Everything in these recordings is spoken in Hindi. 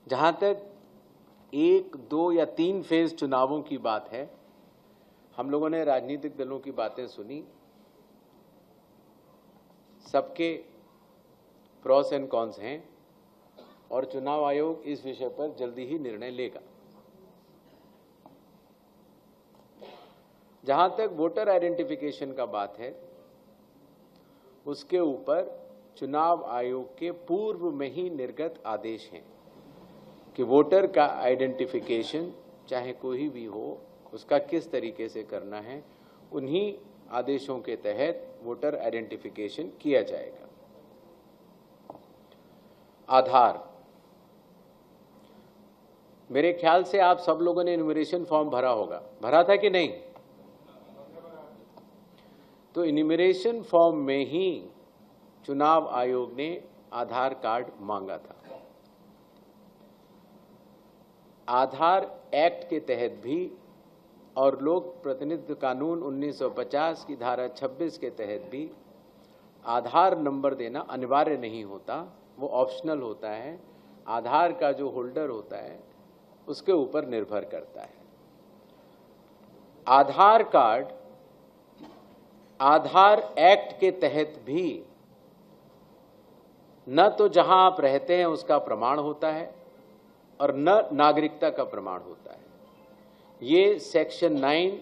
जहां तक 1, 2 या 3 फेज चुनावों की बात है, हम लोगों ने राजनीतिक दलों की बातें सुनी, सबके प्रॉस एंड कॉन्स हैं और चुनाव आयोग इस विषय पर जल्दी ही निर्णय लेगा। जहां तक वोटर आइडेंटिफिकेशन का बात है, उसके ऊपर चुनाव आयोग के पूर्व में ही निर्गत आदेश हैं कि वोटर का आइडेंटिफिकेशन चाहे कोई भी हो, उसका किस तरीके से करना है, उन्हीं आदेशों के तहत वोटर आइडेंटिफिकेशन किया जाएगा। आधार, मेरे ख्याल से आप सब लोगों ने इन्यूमरेशन फॉर्म भरा होगा, भरा था कि नहीं? तो इन्यूमरेशन फॉर्म में ही चुनाव आयोग ने आधार कार्ड मांगा था। आधार एक्ट के तहत भी और लोक प्रतिनिधित्व कानून 1950 की धारा 26 के तहत भी आधार नंबर देना अनिवार्य नहीं होता, वो ऑप्शनल होता है। आधार का जो होल्डर होता है उसके ऊपर निर्भर करता है। आधार कार्ड आधार एक्ट के तहत भी न तो जहां आप रहते हैं उसका प्रमाण होता है और न नागरिकता का प्रमाण होता है। ये सेक्शन 9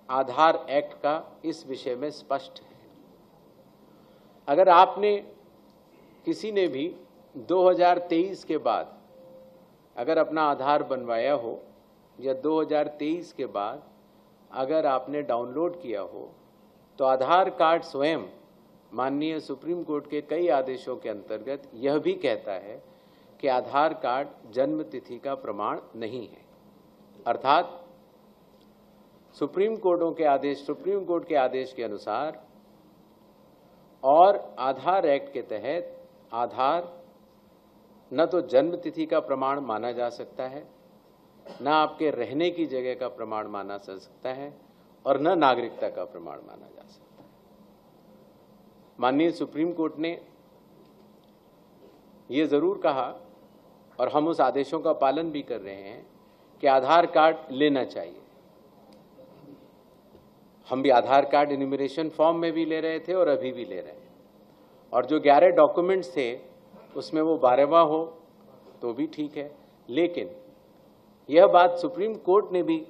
आधार एक्ट का इस विषय में स्पष्ट है। अगर आपने किसी ने भी 2023 के बाद अगर अपना आधार बनवाया हो या 2023 के बाद अगर आपने डाउनलोड किया हो, तो आधार कार्ड स्वयं माननीय सुप्रीम कोर्ट के कई आदेशों के अंतर्गत यह भी कहता है कि आधार कार्ड जन्म तिथि का प्रमाण नहीं है। अर्थात सुप्रीम कोर्ट के आदेश के अनुसार और आधार एक्ट के तहत आधार न तो जन्म तिथि का प्रमाण माना जा सकता है, न आपके रहने की जगह का प्रमाण माना जा सकता है और न नागरिकता का प्रमाण माना जा सकता है। माननीय सुप्रीम कोर्ट ने ये जरूर कहा और हम उस आदेशों का पालन भी कर रहे हैं कि आधार कार्ड लेना चाहिए। हम भी आधार कार्ड इन्यूमरेशन फॉर्म में भी ले रहे थे और अभी भी ले रहे हैं, और जो 11 डॉक्यूमेंट्स थे उसमें वो 12वां हो तो भी ठीक है। लेकिन यह बात सुप्रीम कोर्ट ने भी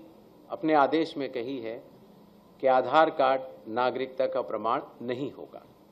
अपने आदेश में कही है कि आधार कार्ड नागरिकता का प्रमाण नहीं होगा।